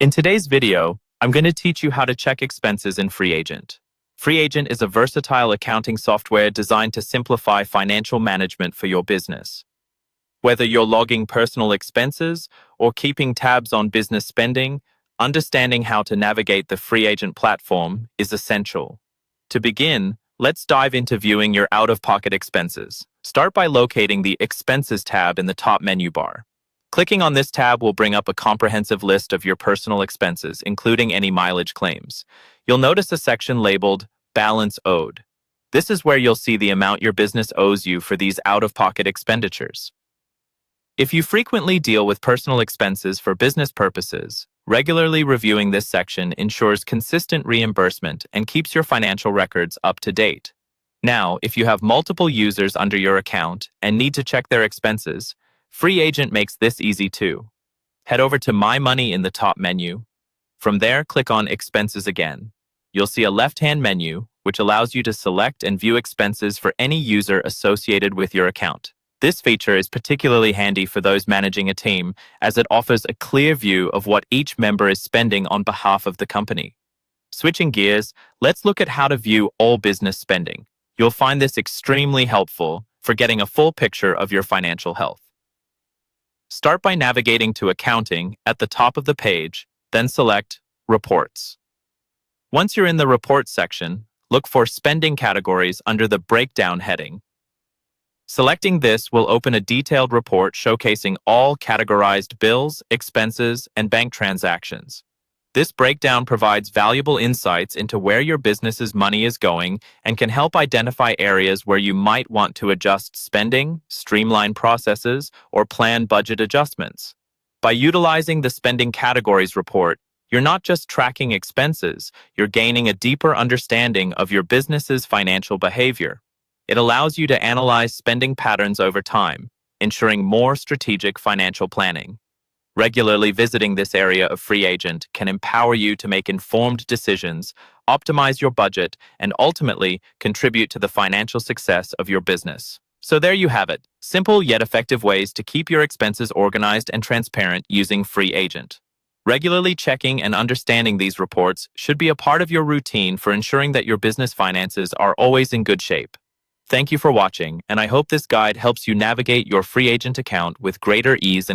In today's video, I'm going to teach you how to check expenses in Freeagent. Freeagent is a versatile accounting software designed to simplify financial management for your business. Whether you're logging personal expenses or keeping tabs on business spending, understanding how to navigate the Freeagent platform is essential. To begin, let's dive into viewing your out-of-pocket expenses. Start by locating the Expenses tab in the top menu bar. Clicking on this tab will bring up a comprehensive list of your personal expenses, including any mileage claims. You'll notice a section labeled Balance Owed. This is where you'll see the amount your business owes you for these out-of-pocket expenditures. If you frequently deal with personal expenses for business purposes, regularly reviewing this section ensures consistent reimbursement and keeps your financial records up to date. Now, if you have multiple users under your account and need to check their expenses, Freeagent makes this easy too. Head over to My Money in the top menu. From there, click on Expenses again. You'll see a left-hand menu, which allows you to select and view expenses for any user associated with your account. This feature is particularly handy for those managing a team, as it offers a clear view of what each member is spending on behalf of the company. Switching gears, let's look at how to view all business spending. You'll find this extremely helpful for getting a full picture of your financial health. Start by navigating to Accounting at the top of the page, then select Reports. Once you're in the Reports section, look for Spending Categories under the Breakdown heading. Selecting this will open a detailed report showcasing all categorized bills, expenses, and bank transactions. This breakdown provides valuable insights into where your business's money is going and can help identify areas where you might want to adjust spending, streamline processes, or plan budget adjustments. By utilizing the Spending Categories report, you're not just tracking expenses, you're gaining a deeper understanding of your business's financial behavior. It allows you to analyze spending patterns over time, ensuring more strategic financial planning. Regularly visiting this area of Freeagent can empower you to make informed decisions, optimize your budget, and ultimately contribute to the financial success of your business. So there you have it, simple yet effective ways to keep your expenses organized and transparent using Freeagent. Regularly checking and understanding these reports should be a part of your routine for ensuring that your business finances are always in good shape. Thank you for watching, and I hope this guide helps you navigate your Freeagent account with greater ease and